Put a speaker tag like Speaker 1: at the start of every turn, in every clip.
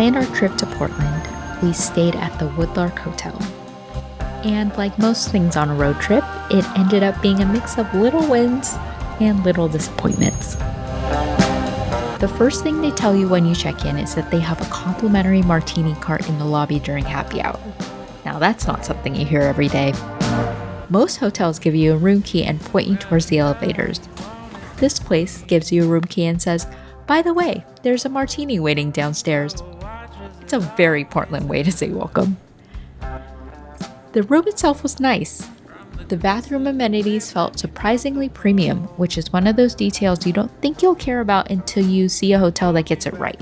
Speaker 1: planned our trip to Portland, we stayed at the Woodlark Hotel. And like most things on a road trip, it ended up being a mix of little wins and little disappointments. The first thing they tell you when you check in is that they have a complimentary martini cart in the lobby during happy hour. Now that's not something you hear every day. Most hotels give you a room key and point you towards the elevators. This place gives you a room key and says, "By the way, there's a martini waiting downstairs." It's a very Portland way to say welcome. The room itself was nice. The bathroom amenities felt surprisingly premium, which is one of those details you don't think you'll care about until you see a hotel that gets it right.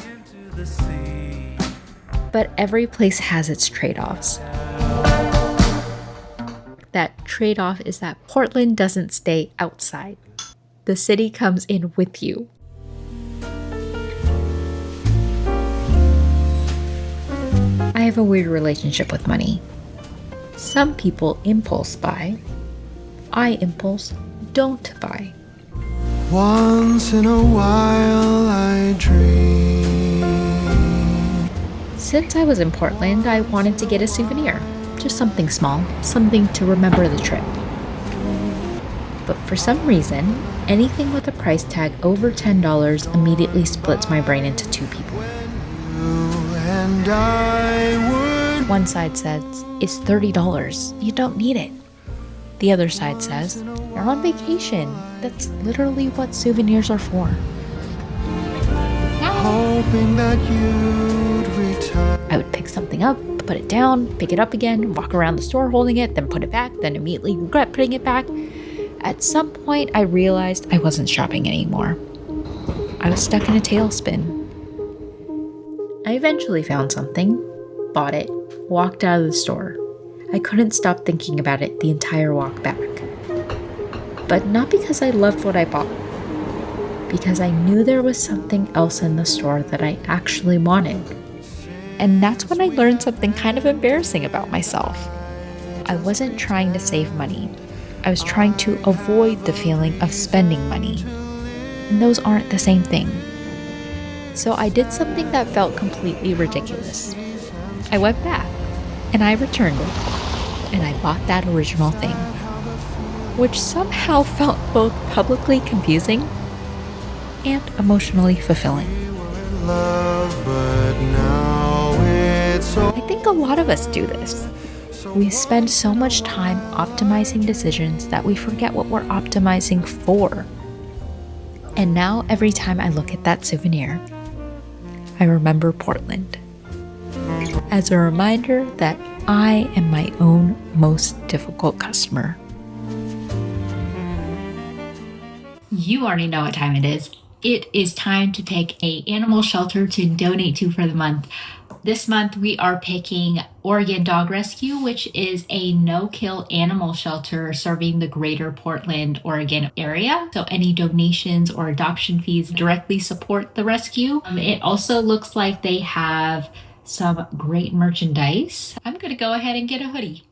Speaker 1: But every place has its trade-offs. That trade-off is that Portland doesn't stay outside. The city comes in with you. I have a weird relationship with money. Some people impulse buy. I impulse don't buy.
Speaker 2: Once in a while I dream.
Speaker 1: Since I was in Portland, I wanted to get a souvenir. Just something small, something to remember the trip. But for some reason, anything with a price tag over $10 immediately splits my brain into two people.
Speaker 2: And I would.
Speaker 1: One side says, "It's $30. You don't need it." The other side says, "You're on vacation. That's literally what souvenirs are for."
Speaker 2: Hoping that you'd return.
Speaker 1: I would pick something up, put it down, pick it up again, walk around the store holding it, then put it back, then immediately regret putting it back. At some point, I realized I wasn't shopping anymore. I was stuck in a tailspin. I eventually found something, bought it, walked out of the store. I couldn't stop thinking about it the entire walk back. But not because I loved what I bought, because I knew there was something else in the store that I actually wanted. And that's when I learned something kind of embarrassing about myself. I wasn't trying to save money. I was trying to avoid the feeling of spending money. And those aren't the same thing. So I did something that felt completely ridiculous. I went back and I returned it. And I bought that original thing, which somehow felt both publicly confusing and emotionally fulfilling. I think a lot of us do this. We spend so much time optimizing decisions that we forget what we're optimizing for. And now every time I look at that souvenir, I remember Portland. As a reminder that I am my own most difficult customer. You already know what time it is. It is time to pick an animal shelter to donate to for the month. This month we are picking Oregon Dog Rescue, which is a no-kill animal shelter serving the greater Portland, Oregon area. So any donations or adoption fees directly support the rescue. It also looks like they have some great merchandise. I'm going to go ahead and get a hoodie.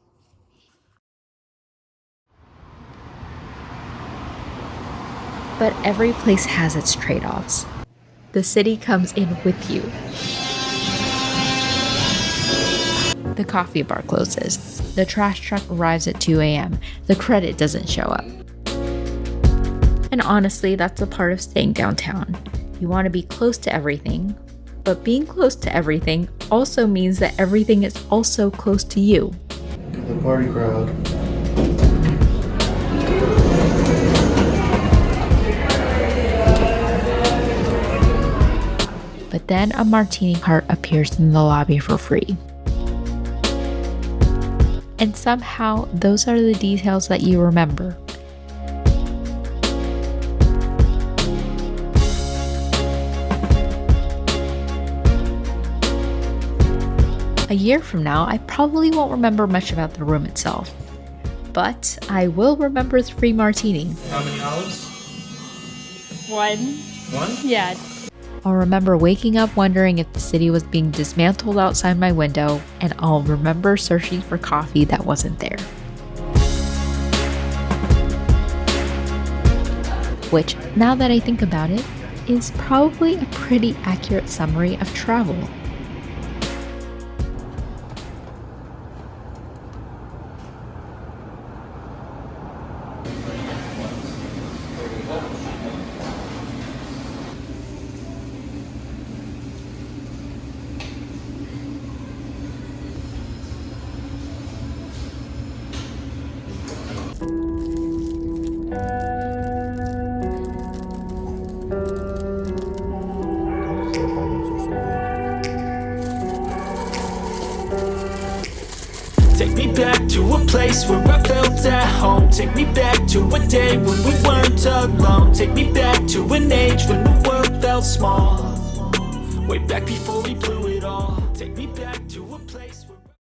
Speaker 1: But every place has its trade-offs. The city comes in with you. The coffee bar closes. The trash truck arrives at 2 a.m. The credit doesn't show up. And honestly, that's a part of staying downtown. You want to be close to everything, but being close to everything also means that everything is also close to you.
Speaker 2: The party crowd.
Speaker 1: But then a martini cart appears in the lobby for free. And somehow, those are the details that you remember. A year from now, I probably won't remember much about the room itself. But I will remember the free martini.
Speaker 3: How many olives?
Speaker 4: One.
Speaker 3: One?
Speaker 4: Yeah.
Speaker 1: I'll remember waking up wondering if the city was being dismantled outside my window, and I'll remember searching for coffee that wasn't there. Which, now that I think about it, is probably a pretty accurate summary of travel.
Speaker 3: Take me back to a place where I felt at home. Take me back to a day when we weren't alone. Take me back to an age when the world felt small. Way back before we blew it all.